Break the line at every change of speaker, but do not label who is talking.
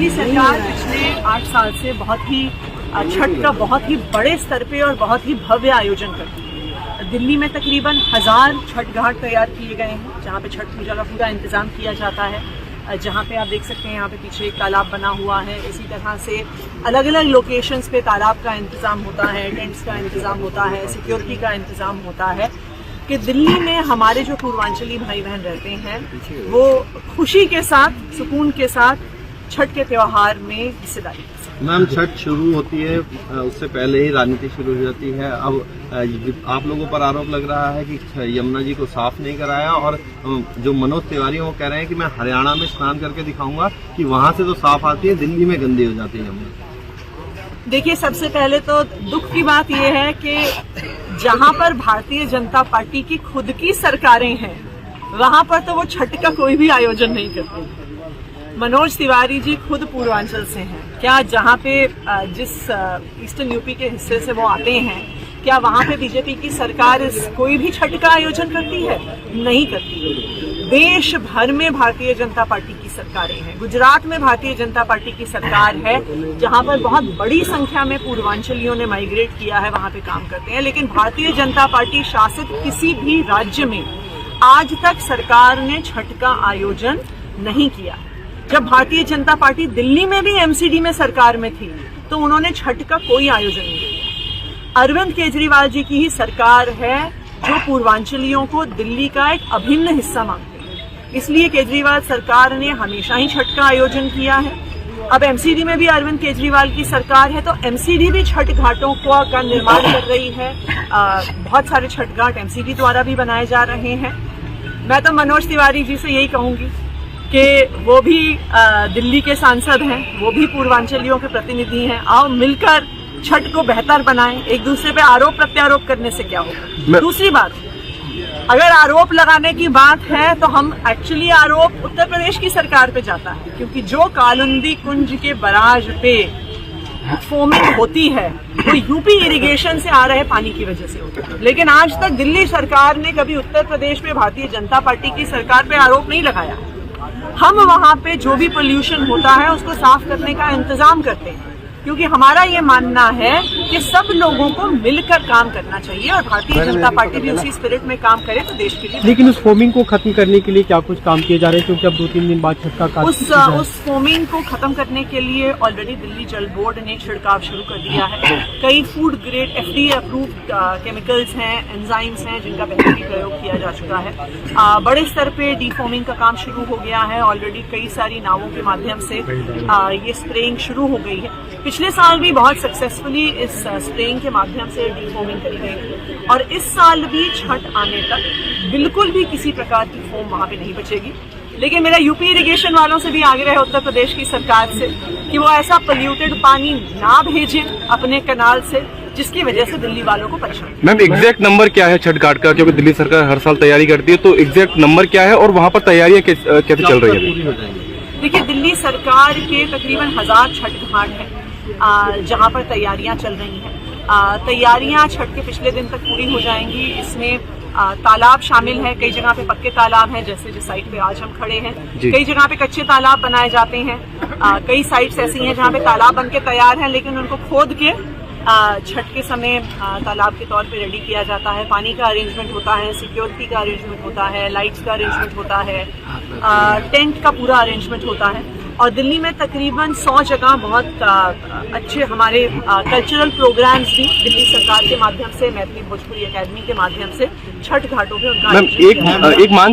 दिल्ली सरकार पिछले 8 साल से बहुत ही छठ का बहुत ही बड़े स्तर पे और बहुत ही भव्य आयोजन करती है। दिल्ली में तकरीबन 1000 छठ घाट तैयार किए गए हैं जहाँ पे छठ पूजा का पूरा इंतजाम किया जाता है। जहाँ पे आप देख सकते हैं यहाँ पे पीछे एक तालाब बना हुआ है। इसी तरह से अलग अलग लोकेशंस पे तालाब का इंतजाम होता है, टेंट्स का इंतजाम होता है, सिक्योरिटी का इंतजाम होता है कि दिल्ली में हमारे जो पूर्वांचली भाई बहन रहते हैं वो खुशी के साथ, सुकून के साथ छठ के त्योहार में हिस्सेदारी।
मैम, छठ शुरू होती है उससे पहले ही राजनीति शुरू हो जाती है। अब आप लोगों पर आरोप लग रहा है कि यमुना जी को साफ नहीं कराया, और जो मनोज तिवारी वो कह रहे हैं कि मैं हरियाणा में स्नान करके दिखाऊंगा कि वहां से तो साफ आती है, दिल्ली में गंदी हो जाती है यमुना।
देखिए, सबसे पहले तो दुख की बात यह है कि जहां पर भारतीय जनता पार्टी की खुद की सरकारें हैं वहां पर तो वो छठ का कोई भी आयोजन नहीं करते। मनोज तिवारी जी खुद पूर्वांचल से हैं। क्या जहां पे जिस ईस्टर्न यूपी के हिस्से से वो आते हैं, क्या वहां पे बीजेपी की सरकार कोई भी छठ का आयोजन करती है? नहीं करती। देश भर में भारतीय जनता पार्टी की सरकारें हैं। गुजरात में भारतीय जनता पार्टी की सरकार है जहां पर बहुत बड़ी संख्या में पूर्वांचलियों ने माइग्रेट किया है, वहां पे काम करते हैं। लेकिन भारतीय जनता पार्टी शासित किसी भी राज्य में आज तक सरकार ने छठ का आयोजन नहीं किया। जब भारतीय जनता पार्टी दिल्ली में भी एमसीडी में सरकार में थी तो उन्होंने छठ का कोई आयोजन नहीं किया। अरविंद केजरीवाल जी की ही सरकार है जो पूर्वांचलियों को दिल्ली का एक अभिन्न हिस्सा मानते हैं। इसलिए केजरीवाल सरकार ने हमेशा ही छठ का आयोजन किया है। अब एमसीडी में भी अरविंद केजरीवाल की सरकार है तो एमसीडी भी छठ घाटों का निर्माण कर रही है। बहुत सारे छठ घाट एमसीडी द्वारा भी बनाए जा रहे हैं। मैं तो मनोज तिवारी जी से यही कहूंगी कि वो भी दिल्ली के सांसद हैं, वो भी पूर्वांचलियों के प्रतिनिधि हैं। आओ मिलकर छठ को बेहतर बनाएं। एक दूसरे पे आरोप प्रत्यारोप करने से क्या होगा? दूसरी बात, अगर आरोप लगाने की बात है तो हम एक्चुअली आरोप उत्तर प्रदेश की सरकार पे जाता है, क्योंकि जो कालिंदी कुंज के बराज पे फोमिंग होती है वो यूपी इरिगेशन से आ रहे पानी की वजह से होती है। लेकिन आज तक दिल्ली सरकार ने कभी उत्तर प्रदेश में भारतीय जनता पार्टी की सरकार पे आरोप नहीं लगाया। हम वहां पे जो भी पोल्यूशन होता है उसको साफ करने का इंतजाम करते हैं, क्योंकि हमारा ये मानना है कि सब लोगों को मिलकर काम करना चाहिए और भारतीय जनता पार्टी भी उसी स्पिरिट में काम करे तो देश के लिए।
लेकिन उस फोमिंग को खत्म करने के लिए क्या कुछ काम किए जा रहे हैं? क्योंकि अब 2-3 दिन बाद छठ का
उस फोमिंग को खत्म करने के लिए ऑलरेडी दिल्ली जल बोर्ड ने छिड़काव शुरू कर दिया है। कई food grade FDA approved chemicals हैं, एंजाइम्स हैं जिनका पहले भी प्रयोग किया जा चुका है। बड़े स्तर पे डीफोमिंग का काम शुरू हो गया है। ऑलरेडी कई सारी नावों के माध्यम से ये स्प्रेइंग शुरू हो गई है। पिछले साल भी बहुत सक्सेसफुली इस स्प्रेइंग के माध्यम से डीफोमिंग करी गई और इस साल भी छठ आने तक बिल्कुल भी किसी प्रकार की फोम वहां पे नहीं बचेगी। लेकिन मेरा यूपी इरिगेशन वालों से भी आग्रह है उत्तर प्रदेश की सरकार से कि वो ऐसा पोल्यूटेड पानी ना भेजें अपने कनाल से जिसकी वजह से दिल्ली वालों को परेशानी।
मैम, एग्जैक्ट नंबर क्या है छठ घाट का? क्योंकि दिल्ली सरकार हर साल तैयारी करती है, तो एग्जैक्ट नंबर क्या है और वहाँ पर तैयारियां कैसे चल रही है?
देखिए, दिल्ली सरकार के तकरीबन 1000 छठ घाट हैं जहां पर तैयारियां चल रही हैं। तैयारियां छठ के पिछले दिन तक पूरी हो जाएंगी। इसमें तालाब शामिल है। कई जगह पे पक्के तालाब हैं, जैसे जिस साइट पे आज हम खड़े हैं। कई जगह पे कच्चे तालाब बनाए जाते हैं। कई साइट्स ऐसी हैं जहां पे तालाब बनके तैयार हैं लेकिन उनको खोद के छठ के समय तालाब के तौर पे रेडी किया जाता है। पानी का अरेंजमेंट होता है, सिक्योरिटी का अरेंजमेंट होता है, लाइट्स का अरेंजमेंट होता है, टेंट का पूरा अरेंजमेंट होता है। और दिल्ली में तकरीबन 100 जगह बहुत अच्छे हमारे कल्चरल प्रोग्राम्स भी दिल्ली सरकार के माध्यम से, मैथिली भोजपुरी अकेडमी के माध्यम से छठ घाटों पे उनका
एक मांग